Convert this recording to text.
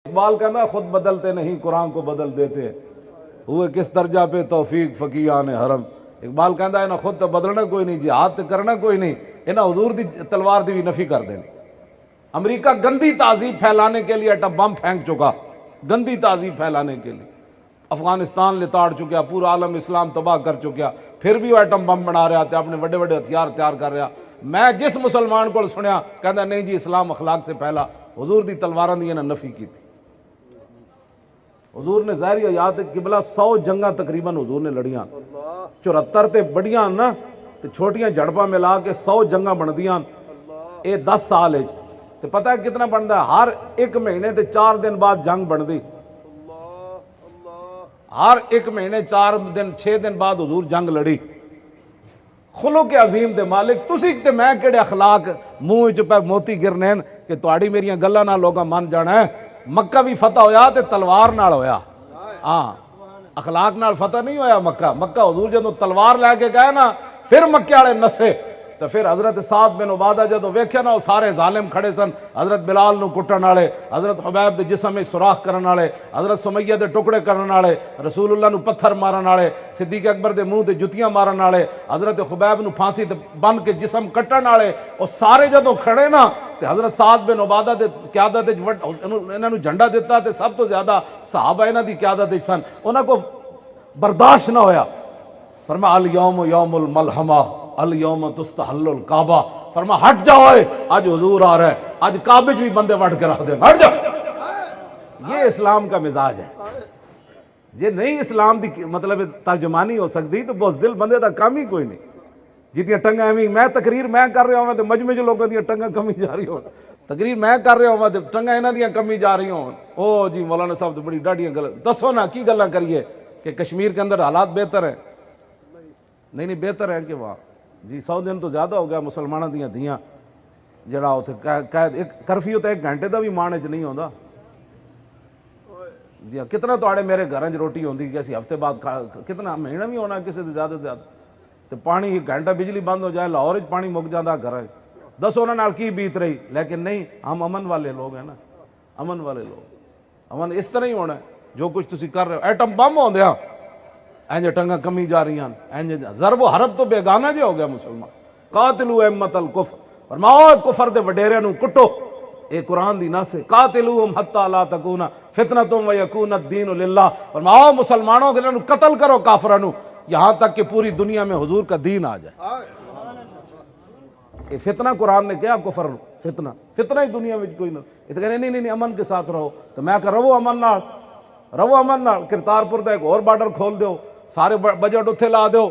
اقبال کہنا خود بدلتے نہیں قرآن کو بدل دیتے ہوئے کس درجہ پہ توفیق فقیہان حرم. اقبال کہنا ہے خود تو بدلنا کوئی نہیں، جہاد تو کرنا کوئی نہیں، انہیں حضور دی تلوار دی بھی نفی کر دینی. امریکہ گندی تہذیب پھیلانے کے لیے ایٹم بم پھینک چکا، گندی تہذیب پھیلانے کے لیے افغانستان لتاڑ چکا، پورا عالم اسلام تباہ کر چکا، پھر بھی وہ ایٹم بم بنا رہا تھا، اپنے بڑے بڑے ہتھیار تیار کر رہا. میں جس مسلمان کو سنیا کہتا نہیں جی اسلام اخلاق سے پھیلا، حضور دی تلواراں دی انہاں نفی کی تھی. حضور نے ظاہری حیات قبلہ 100 جنگاں تقریباً حضور نے لڑیاں، 74 تے بڑیاں نا تے چھوٹیاں جھڑپاں ملا کے 100 جنگاں بندیاں. اے 10 سال ہے تے پتہ ہے کتنا بنتا ہے؟ ہر ایک مہینے تے 4 دن بعد جنگ بندی، ہر ایک مہینے 4 دن 6 دن بعد حضور جنگ لڑی. خلق عظیم دے مالک تسی تے میں کیڑے اخلاق منہ وچ پہ موتی گرنین کہ تہاڈی میریاں گلاں نال لوگاں من جانا ہے. مکہ بھی فتح ہویا تے تلوار نال ہویا، ہاں اخلاق نال فتح نہیں ہویا. مکہ حضور جدوں تلوار لے کے گئے نا پھر مکے والے نسے. تو پھر حضرت سعد بن عبادہ جدوں ویکھیا نا وہ سارے ظالم کھڑے سن، حضرت بلال نو کٹن والے، حضرت حبیب دے جسم میں سوراخ کرن والے، حضرت سمیہ دے ٹکڑے کرن والے، رسول اللہ نو پتھر مارن والے، صدیق اکبر دے منہ تے جتیاں مارن والے، حضرت حبیب نو پھانسی تے بن کے جسم کٹن والے، وہ سارے جدوں کھڑے نا تے حضرت سعد بن عبادہ دے قیادت انہاں نو جھنڈا دیتا تے سب تو زیادہ صحابہ انہاں دی قیادت وچ سن. انہاں کو برداشت نہ ہویا، فرمایا الیوم یوم الملحمہ الیوم تستحل الکعبہ. فرما ہٹ جاؤ، آج حضور آ رہا ہے، آج کعبے بھی بندے وٹ کے رکھ دیں، ہٹ جاؤ. یہ اسلام کا مزاج ہے. یہ نہیں اسلام دی مطلب ترجمانی ہو سکتی تو بزدل بندے دا کام ہی کوئی نہیں. جتنی ٹنگاں ایویں میں تقریر میں کر رہا ہوں تو مجمع چ لوگوں دیا ٹنگاں کمی جا رہی ہوں، تقریر میں کر رہا ہوں تو ٹنگاں انہاں دیاں کمی جا رہی ہوں. او جی مولانا صاحب تو بڑی ڈاڈیاں گل دسو نا کی گلاں کریے کہ کشمیر کے اندر حالات بہتر ہیں؟ نہیں بہتر ہے کہ وہاں جی 100 دن تو زیادہ ہو گیا مسلمانوں دیاں دھیاں جڑا اتنے قید کرفیو تو 1 گھنٹے دا بھی مان چ نہیں ہوندا. جی کتنا تواڈے میرے گھراں چ روٹی ہوندی کہ اسی ہفتے بعد کتنا مہینہ بھی ہونا کسی سے زیادہ سے زیادہ. تو پانی 1 گھنٹہ بجلی بند ہو جائے لاہور وچ پانی مک جاتا گھر، دسو انہاں نال کی بیت رہی. لیکن نہیں، ہم امن والے لوگ ہیں نا، امن والے لوگ. امن اس طرح ہی ہونا ہے جو کچھ تسی کر رہے ہو. ایٹم بم ہوندیا اینج ٹنگاں کمی جا رہی ہیں، اینج ضرب و حرب تو بیگانہ جے ہو گیا مسلمان. قاتلوا ائمۃ الکفر، فرماؤ کفر دے وڈیرے نو کٹو. اے قرآن دی نص ہے، قاتلوہم حتی لا تکون فتنۃ ویکون الدین للہ. فرماؤ مسلمانوں کے انہاں قتل کرو کافراں نو یہاں تک کہ پوری دنیا میں حضور کا دین آ جائے. یہ فتنہ قرآن نے کیا کفر فتنہ ہی دنیا میں کوئی نہ. یہ تو کہنے نہیں امن کے ساتھ رہو. تو میں کہ رہو امن نال، رہو امن نال. کرتارپور دا ایک اور بارڈر کھول دیو، سارے بجٹ اتھے لا دیو.